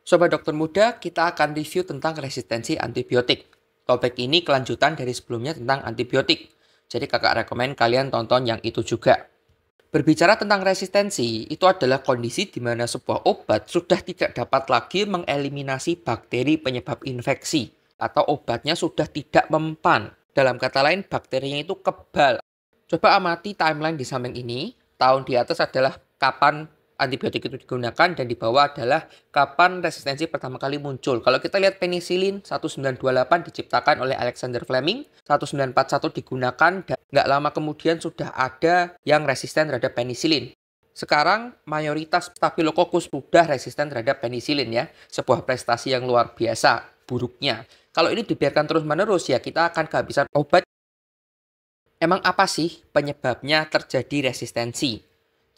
Sobat Dokter Muda, kita akan review tentang resistensi antibiotik. Topik ini kelanjutan dari sebelumnya tentang antibiotik. Jadi kakak rekomen kalian tonton yang itu juga. Berbicara tentang resistensi, itu adalah kondisi di mana sebuah obat sudah tidak dapat lagi mengeliminasi bakteri penyebab infeksi. Atau obatnya sudah tidak mempan. Dalam kata lain, bakterinya itu kebal. Coba amati timeline di samping ini. Tahun di atas adalah kapan antibiotik itu digunakan dan di bawah adalah kapan resistensi pertama kali muncul. Kalau kita lihat penisilin 1928 diciptakan oleh Alexander Fleming, 1941 digunakan dan nggak lama kemudian sudah ada yang resisten terhadap penisilin. Sekarang mayoritas Staphylococcus sudah resisten terhadap penisilin ya, sebuah prestasi yang luar biasa buruknya. Kalau ini dibiarkan terus-menerus ya kita akan kehabisan obat. Emang apa sih penyebabnya terjadi resistensi?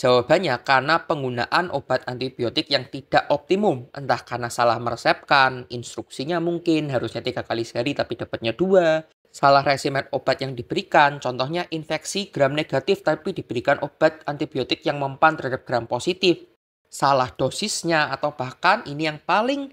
Jawabannya karena penggunaan obat antibiotik yang tidak optimum. Entah karena salah meresepkan, instruksinya mungkin harusnya 3 kali sehari tapi dapatnya 2. Salah resimen obat yang diberikan, contohnya infeksi gram negatif tapi diberikan obat antibiotik yang mempan terhadap gram positif. Salah dosisnya atau bahkan ini yang paling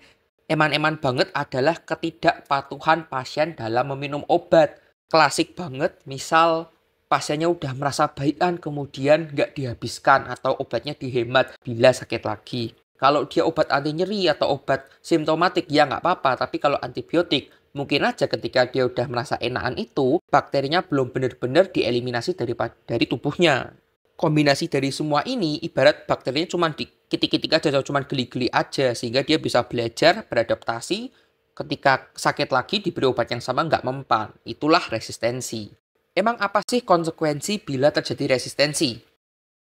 eman-eman banget adalah ketidakpatuhan pasien dalam meminum obat. Klasik banget, misal pasiennya udah merasa baikan kemudian nggak dihabiskan atau obatnya dihemat bila sakit lagi. Kalau dia obat anti nyeri atau obat simptomatik ya nggak apa-apa, tapi kalau antibiotik mungkin aja ketika dia udah merasa enakan itu bakterinya belum benar-benar dieliminasi dari tubuhnya. Kombinasi dari semua ini ibarat bakterinya cuma dikitik-kitik aja atau cuma geli-geli aja sehingga dia bisa belajar beradaptasi ketika sakit lagi diberi obat yang sama nggak mempan. Itulah resistensi. Emang apa sih konsekuensi bila terjadi resistensi?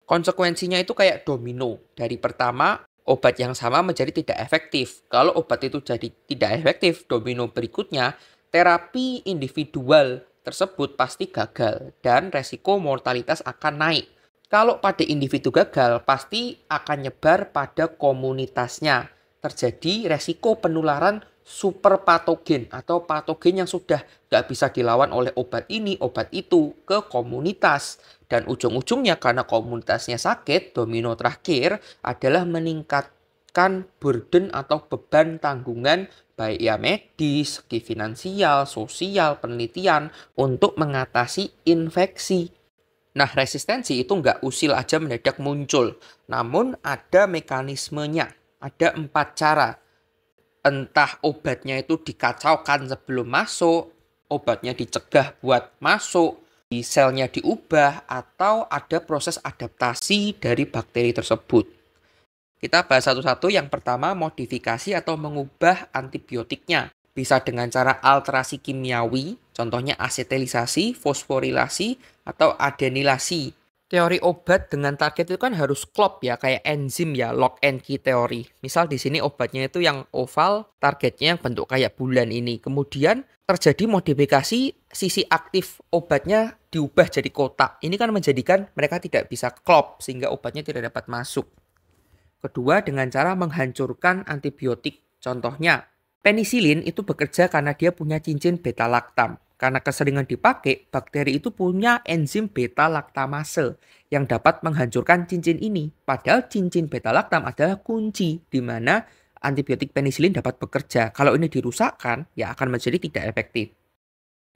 Konsekuensinya itu kayak domino. Dari pertama, obat yang sama menjadi tidak efektif. Kalau obat itu jadi tidak efektif, domino berikutnya, terapi individual tersebut pasti gagal dan resiko mortalitas akan naik. Kalau pada individu gagal, pasti akan nyebar pada komunitasnya. Terjadi resiko penularan super patogen atau patogen yang sudah nggak bisa dilawan oleh obat ini, obat itu ke komunitas. Dan ujung-ujungnya karena komunitasnya sakit, domino terakhir adalah meningkatkan burden atau beban tanggungan baik ya medis, segi finansial, sosial, penelitian untuk mengatasi infeksi. Nah, resistensi itu nggak usil aja mendadak muncul, namun ada mekanismenya. Ada 4 cara. Entah obatnya itu dikacaukan sebelum masuk, obatnya dicegah buat masuk, di selnya diubah, atau ada proses adaptasi dari bakteri tersebut. Kita bahas satu-satu. Yang pertama, modifikasi atau mengubah antibiotiknya. Bisa dengan cara alterasi kimiawi, contohnya asetelisasi, fosforilasi, atau adenilasi. Teori obat dengan target itu kan harus klop ya, kayak enzim ya, lock and key teori. Misal di sini obatnya itu yang oval, targetnya yang bentuk kayak bulan ini. Kemudian terjadi modifikasi, sisi aktif obatnya diubah jadi kotak. Ini kan menjadikan mereka tidak bisa klop sehingga obatnya tidak dapat masuk. Kedua, dengan cara menghancurkan antibiotik. Contohnya, penisilin itu bekerja karena dia punya cincin beta laktam. Karena keseringan dipakai, bakteri itu punya enzim beta laktamase yang dapat menghancurkan cincin ini. Padahal cincin beta laktam adalah kunci di mana antibiotik penisilin dapat bekerja. Kalau ini dirusakkan, ya akan menjadi tidak efektif.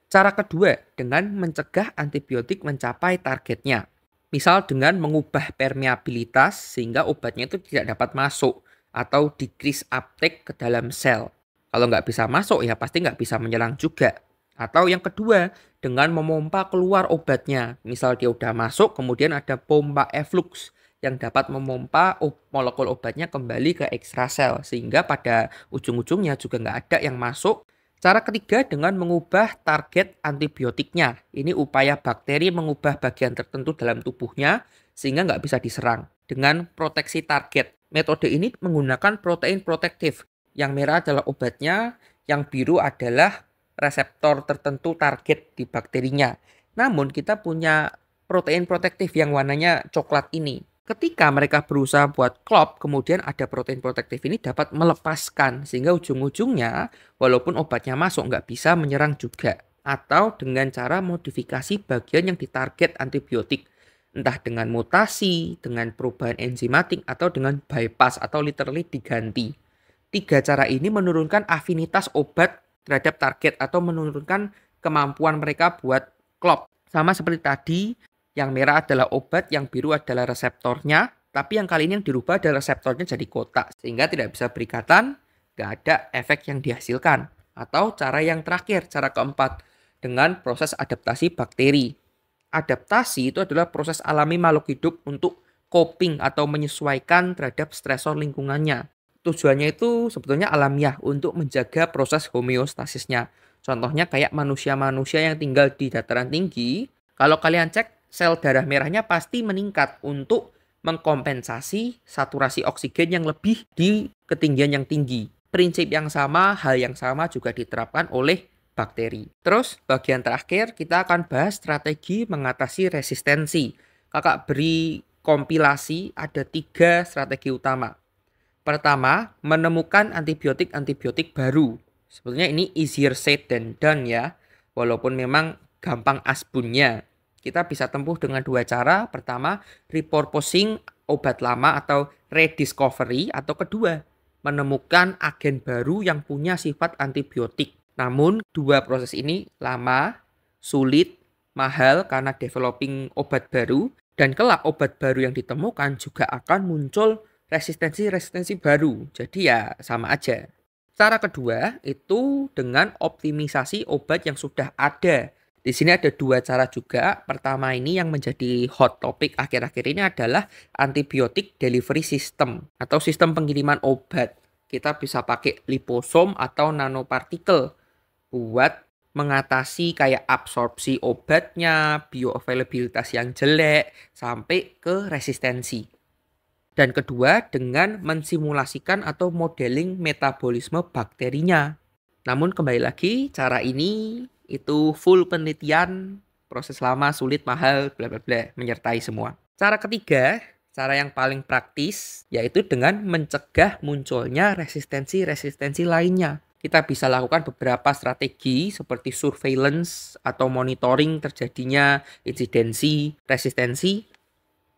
Cara kedua, dengan mencegah antibiotik mencapai targetnya. Misal dengan mengubah permeabilitas sehingga obatnya itu tidak dapat masuk atau decrease uptake ke dalam sel. Kalau nggak bisa masuk ya pasti nggak bisa menyerang juga. Atau yang kedua, dengan memompa keluar obatnya. Misal dia udah masuk, kemudian ada pompa efflux yang dapat memompa molekul obatnya kembali ke ekstrasel. Sehingga pada ujung-ujungnya juga nggak ada yang masuk. Cara ketiga dengan mengubah target antibiotiknya. Ini upaya bakteri mengubah bagian tertentu dalam tubuhnya sehingga nggak bisa diserang. Dengan proteksi target. Metode ini menggunakan protein protektif. Yang merah adalah obatnya, yang biru adalah reseptor tertentu target di bakterinya. Namun kita punya protein protektif yang warnanya coklat ini. Ketika mereka berusaha buat klop, kemudian ada protein protektif ini dapat melepaskan. Sehingga ujung-ujungnya, walaupun obatnya masuk, nggak bisa menyerang juga. Atau dengan cara modifikasi bagian yang ditarget antibiotik. Entah dengan mutasi, dengan perubahan enzimatik, atau dengan bypass, atau literally diganti. Tiga cara ini menurunkan afinitas obat terhadap target atau menurunkan kemampuan mereka buat klop. Sama seperti tadi, yang merah adalah obat, yang biru adalah reseptornya, tapi yang kali ini yang dirubah adalah reseptornya jadi kotak, sehingga tidak bisa berikatan, nggak ada efek yang dihasilkan. Atau cara yang terakhir, cara keempat, dengan proses adaptasi bakteri. Adaptasi itu adalah proses alami makhluk hidup untuk coping atau menyesuaikan terhadap stresor lingkungannya. Tujuannya itu sebetulnya alamiah untuk menjaga proses homeostasisnya. Contohnya kayak manusia-manusia yang tinggal di dataran tinggi, kalau kalian cek sel darah merahnya pasti meningkat untuk mengkompensasi saturasi oksigen yang lebih di ketinggian yang tinggi. Prinsip yang sama, hal yang sama juga diterapkan oleh bakteri. Terus bagian terakhir kita akan bahas strategi mengatasi resistensi. Kakak beri kompilasi ada 3 strategi utama. Pertama, menemukan antibiotik-antibiotik baru. Sebetulnya ini easier said than done ya. Walaupun memang gampang asbunnya. Kita bisa tempuh dengan 2 cara. Pertama, repurposing obat lama atau rediscovery. Atau kedua, menemukan agen baru yang punya sifat antibiotik. Namun, 2 proses ini lama, sulit, mahal karena developing obat baru. Dan kelak obat baru yang ditemukan juga akan muncul resistensi baru. Jadi ya sama aja. Cara kedua itu dengan optimisasi obat yang sudah ada. Di sini ada 2 cara juga. Pertama ini yang menjadi hot topic akhir-akhir ini adalah antibiotic delivery system atau sistem pengiriman obat. Kita bisa pakai liposom atau nanopartikel buat mengatasi kayak absorpsi obatnya, bioavailabilitas yang jelek, sampai ke resistensi. Dan kedua, dengan mensimulasikan atau modeling metabolisme bakterinya. Namun kembali lagi, cara ini itu full penelitian, proses lama, sulit, mahal, bla bla bla, menyertai semua. Cara ketiga, cara yang paling praktis, yaitu dengan mencegah munculnya resistensi-resistensi lainnya. Kita bisa lakukan beberapa strategi seperti surveillance atau monitoring terjadinya insidensi, resistensi.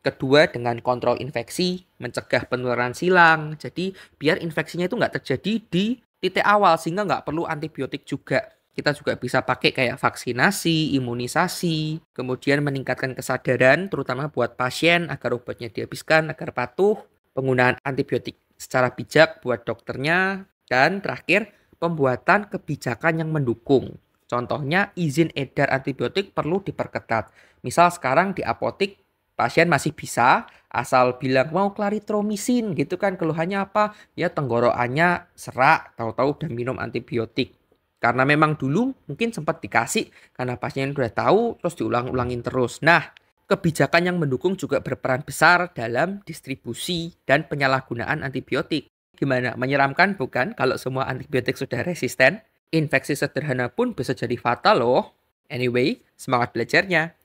Kedua, dengan kontrol infeksi, mencegah penularan silang. Jadi, biar infeksinya itu nggak terjadi di titik awal, sehingga nggak perlu antibiotik juga. Kita juga bisa pakai kayak vaksinasi, imunisasi, kemudian meningkatkan kesadaran, terutama buat pasien, agar obatnya dihabiskan, agar patuh, penggunaan antibiotik secara bijak buat dokternya, dan terakhir, pembuatan kebijakan yang mendukung. Contohnya, izin edar antibiotik perlu diperketat. Misal sekarang di apotik, pasien masih bisa asal bilang mau klaritromisin gitu kan, keluhannya apa? Ya tenggorokannya serak, tahu-tahu udah minum antibiotik. Karena memang dulu mungkin sempat dikasih karena pasien udah tahu terus diulang-ulangin terus. Nah, kebijakan yang mendukung juga berperan besar dalam distribusi dan penyalahgunaan antibiotik. Gimana? Menyeramkan bukan kalau semua antibiotik sudah resisten? Infeksi sederhana pun bisa jadi fatal loh. Anyway, semangat belajarnya.